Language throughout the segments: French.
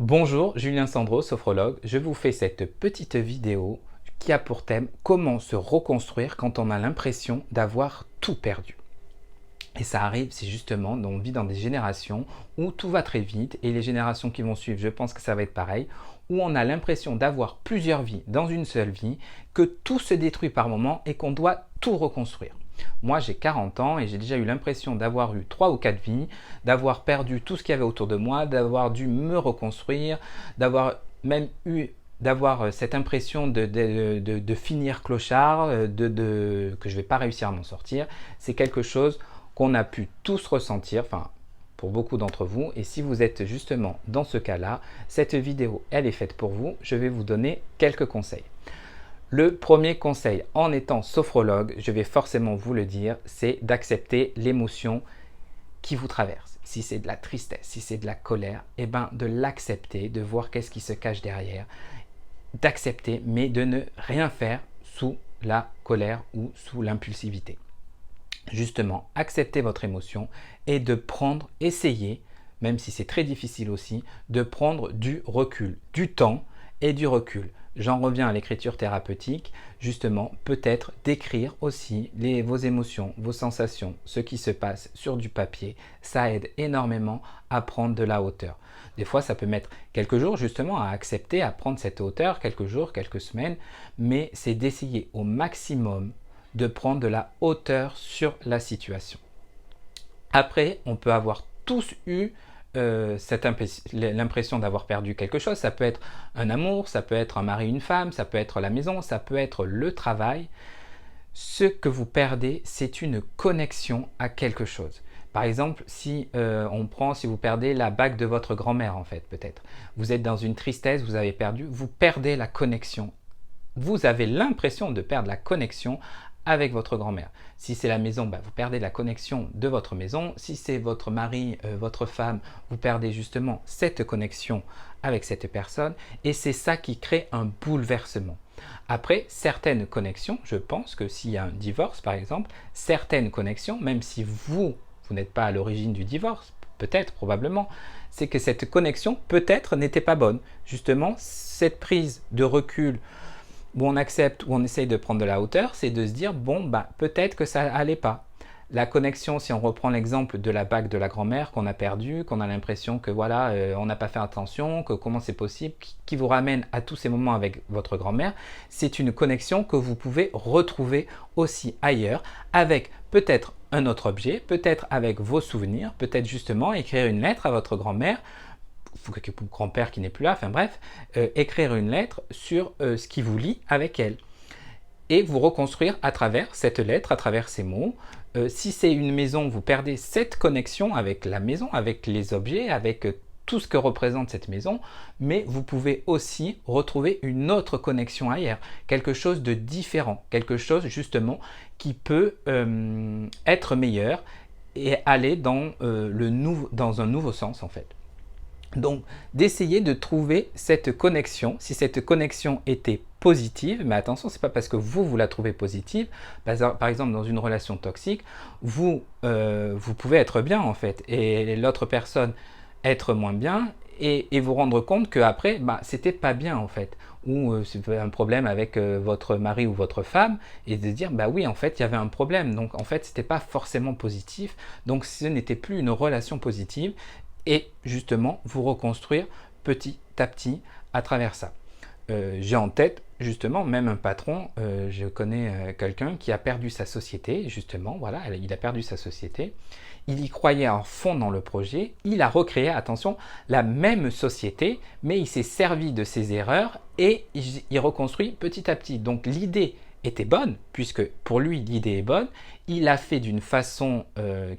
Bonjour, Julien Sandro, sophrologue. Je vous fais cette petite vidéo qui a pour thème comment se reconstruire quand on a l'impression d'avoir tout perdu. Et ça arrive, c'est justement, on vit dans des générations où tout va très vite et les générations qui vont suivre, je pense que ça va être pareil, où on a l'impression d'avoir plusieurs vies dans une seule vie, que tout se détruit par moment et qu'on doit tout reconstruire. Moi, j'ai 40 ans et j'ai déjà eu l'impression d'avoir eu 3 ou 4 vies, d'avoir perdu tout ce qu'il y avait autour de moi, d'avoir dû me reconstruire, d'avoir même eu cette impression de finir clochard, que je ne vais pas réussir à m'en sortir. C'est quelque chose qu'on a pu tous ressentir, enfin pour beaucoup d'entre vous. Et si vous êtes justement dans ce cas-là, cette vidéo, elle est faite pour vous. Je vais vous donner quelques conseils. Le premier conseil, en étant sophrologue, je vais forcément vous le dire, c'est d'accepter l'émotion qui vous traverse. Si c'est de la tristesse, si c'est de la colère, eh ben de l'accepter, de voir qu'est-ce qui se cache derrière, d'accepter, mais de ne rien faire sous la colère ou sous l'impulsivité. Justement, accepter votre émotion et de prendre, essayer, même si c'est très difficile aussi, de prendre du recul, du temps et du recul. J'en reviens à l'écriture thérapeutique, justement, peut-être d'écrire aussi vos émotions, vos sensations, ce qui se passe sur du papier. Ça aide énormément à prendre de la hauteur. Des fois, ça peut mettre quelques jours justement à accepter, à prendre cette hauteur, quelques jours, quelques semaines, mais c'est d'essayer au maximum de prendre de la hauteur sur la situation. Après, on peut avoir tous eu l'impression d'avoir perdu quelque chose. Ça peut être un amour, ça peut être un mari, une femme, ça peut être la maison, ça peut être le travail. Ce que vous perdez, c'est une connexion à quelque chose. Par exemple, si vous perdez la bague de votre grand-mère, en fait, peut-être. Vous êtes dans une tristesse, vous avez perdu, vous perdez la connexion. Vous avez l'impression de perdre la connexion avec votre grand-mère. Si c'est la maison, vous perdez la connexion de votre maison. Si c'est votre mari, votre femme, vous perdez justement cette connexion avec cette personne. Et c'est ça qui crée un bouleversement. Après, certaines connexions, je pense que s'il y a un divorce par exemple, certaines connexions, même si vous n'êtes pas à l'origine du divorce, peut-être, probablement, c'est que cette connexion peut-être n'était pas bonne. Justement, cette prise de recul où on accepte, où on essaye de prendre de la hauteur, c'est de se dire, bon, peut-être que ça allait pas. La connexion, si on reprend l'exemple de la bague de la grand-mère qu'on a perdue, qu'on a l'impression que voilà, on n'a pas fait attention, que comment c'est possible, qui vous ramène à tous ces moments avec votre grand-mère, c'est une connexion que vous pouvez retrouver aussi ailleurs, avec peut-être un autre objet, peut-être avec vos souvenirs, peut-être justement écrire une lettre à votre grand-mère, grand-père qui n'est plus là, enfin bref, écrire une lettre sur ce qui vous lie avec elle. Et vous reconstruire à travers cette lettre, à travers ces mots. Si c'est une maison, vous perdez cette connexion avec la maison, avec les objets, avec tout ce que représente cette maison, mais vous pouvez aussi retrouver une autre connexion ailleurs, quelque chose de différent, quelque chose justement qui peut être meilleur et aller dans un nouveau sens en fait. Donc, d'essayer de trouver cette connexion, si cette connexion était positive, mais attention, c'est pas parce que vous la trouvez positive, par exemple dans une relation toxique, vous pouvez être bien en fait, et l'autre personne être moins bien, et vous rendre compte qu'après, c'était pas bien en fait, ou c'est un problème avec votre mari ou votre femme, et de dire, oui, en fait, il y avait un problème, donc en fait, c'était pas forcément positif, donc ce n'était plus une relation positive, et justement vous reconstruire petit à petit à travers ça. J'ai en tête justement même un patron, je connais quelqu'un qui a perdu sa société, justement, voilà, il a perdu sa société, il y croyait à fond dans le projet, il a recréé, attention, la même société, mais il s'est servi de ses erreurs et il reconstruit petit à petit. Donc l'idée était bonne, puisque pour lui l'idée est bonne, il l'a fait d'une façon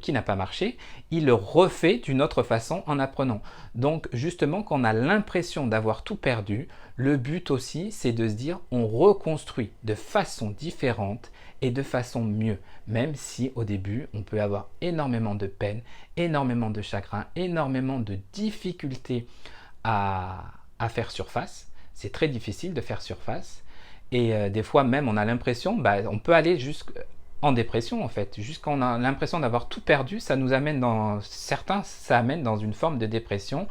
qui n'a pas marché, il le refait d'une autre façon en apprenant. Donc justement, quand on a l'impression d'avoir tout perdu, le but aussi c'est de se dire on reconstruit de façon différente et de façon mieux, même si au début on peut avoir énormément de peine, énormément de chagrin, énormément de difficultés à faire surface. C'est très difficile de faire surface. Et des fois même on a l'impression, on peut aller en dépression en fait. Jusqu'on a l'impression d'avoir tout perdu, ça nous amène dans certains, ça amène dans une forme de dépression.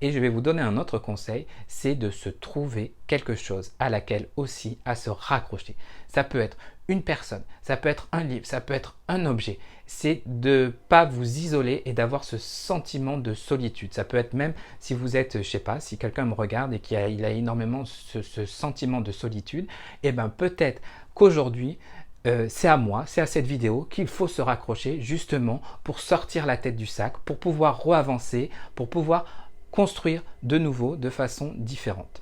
Et je vais vous donner un autre conseil, c'est de se trouver quelque chose à laquelle aussi à se raccrocher. Ça peut être une personne, ça peut être un livre, ça peut être un objet. C'est de ne pas vous isoler et d'avoir ce sentiment de solitude. Ça peut être même si vous êtes, je sais pas, si quelqu'un me regarde et qu'il a énormément ce sentiment de solitude, et bien peut-être qu'aujourd'hui, c'est à moi, c'est à cette vidéo qu'il faut se raccrocher justement pour sortir la tête du sac, pour pouvoir reavancer, pour pouvoir construire de nouveau de façon différente.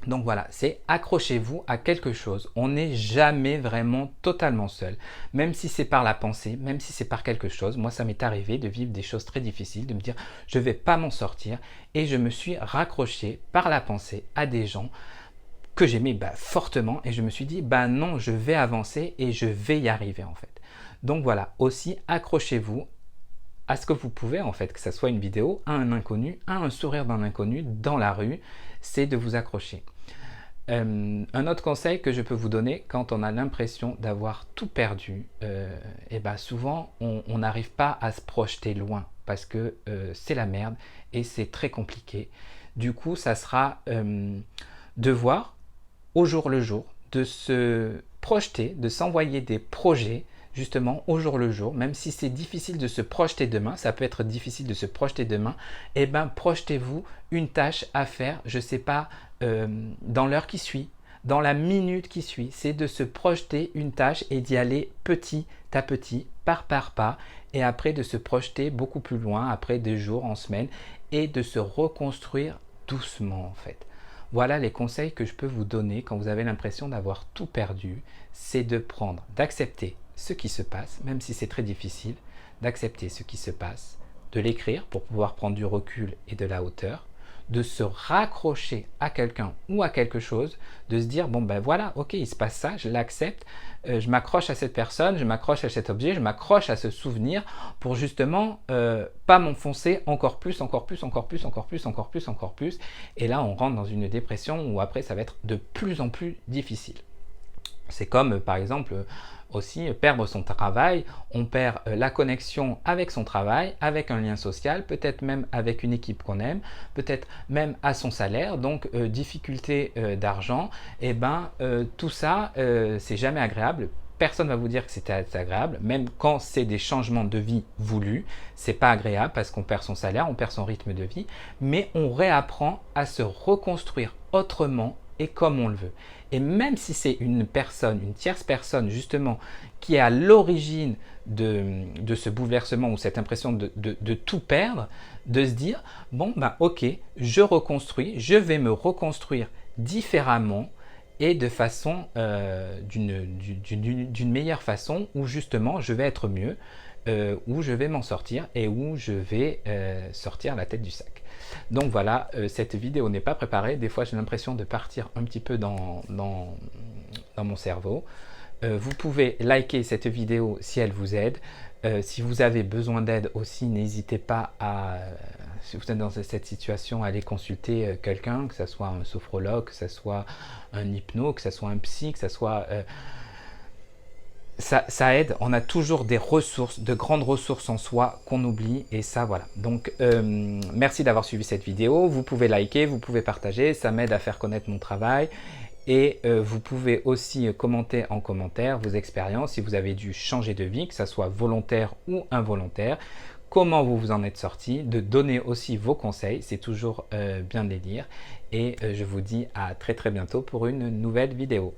Donc voilà, c'est accrochez-vous à quelque chose. On n'est jamais vraiment totalement seul, même si c'est par la pensée, même si c'est par quelque chose. Moi, ça m'est arrivé de vivre des choses très difficiles, de me dire je ne vais pas m'en sortir et je me suis raccroché par la pensée à des gens que j'aimais fortement et je me suis dit non, je vais avancer et je vais y arriver en fait. Donc voilà, aussi accrochez-vous à ce que vous pouvez en fait, que ce soit une vidéo, à un inconnu, à un sourire d'un inconnu dans la rue, c'est de vous accrocher. Un autre conseil que je peux vous donner quand on a l'impression d'avoir tout perdu, souvent on n'arrive pas à se projeter loin parce que c'est la merde et c'est très compliqué. Du coup, ça sera de voir au jour le jour, de se projeter, de s'envoyer des projets justement au jour le jour, même si c'est difficile de se projeter demain, ça peut être difficile de se projeter demain, projetez-vous une tâche à faire, je ne sais pas, dans l'heure qui suit, dans la minute qui suit, c'est de se projeter une tâche et d'y aller petit à petit, pas par pas, et après de se projeter beaucoup plus loin, après des jours, en semaines, et de se reconstruire doucement en fait. Voilà les conseils que je peux vous donner quand vous avez l'impression d'avoir tout perdu, c'est de prendre, d'accepter ce qui se passe, même si c'est très difficile, d'accepter ce qui se passe, de l'écrire pour pouvoir prendre du recul et de la hauteur, de se raccrocher à quelqu'un ou à quelque chose, de se dire voilà, ok, il se passe ça, je l'accepte, je m'accroche à cette personne, je m'accroche à cet objet, je m'accroche à ce souvenir pour justement pas m'enfoncer encore plus, encore plus, encore plus, encore plus, encore plus, encore plus. Et là, on rentre dans une dépression où après, ça va être de plus en plus difficile. C'est comme par exemple aussi perdre son travail, on perd la connexion avec son travail, avec un lien social, peut-être même avec une équipe qu'on aime, peut-être même à son salaire, donc difficulté d'argent, tout ça c'est jamais agréable. Personne ne va vous dire que c'est agréable, même quand c'est des changements de vie voulus, c'est pas agréable parce qu'on perd son salaire, on perd son rythme de vie, mais on réapprend à se reconstruire autrement et comme on le veut. Et même si c'est une personne, une tierce personne justement, qui est à l'origine de ce bouleversement ou cette impression de tout perdre, de se dire, ok, je reconstruis, je vais me reconstruire différemment et de façon, d'une meilleure façon où justement je vais être mieux, où je vais m'en sortir et où je vais sortir la tête du sac. Donc voilà, cette vidéo n'est pas préparée. Des fois, j'ai l'impression de partir un petit peu dans mon cerveau. Vous pouvez liker cette vidéo si elle vous aide. Si vous avez besoin d'aide aussi, n'hésitez pas à, si vous êtes dans cette situation, à aller consulter quelqu'un, que ce soit un sophrologue, que ce soit un hypno, que ce soit un psy, que ce soit... Ça aide, on a toujours des ressources, de grandes ressources en soi qu'on oublie et ça voilà. Donc merci d'avoir suivi cette vidéo, vous pouvez liker, vous pouvez partager, ça m'aide à faire connaître mon travail et vous pouvez aussi commenter en commentaire vos expériences si vous avez dû changer de vie, que ça soit volontaire ou involontaire, comment vous vous en êtes sorti, de donner aussi vos conseils, c'est toujours bien de les lire et je vous dis à très bientôt pour une nouvelle vidéo.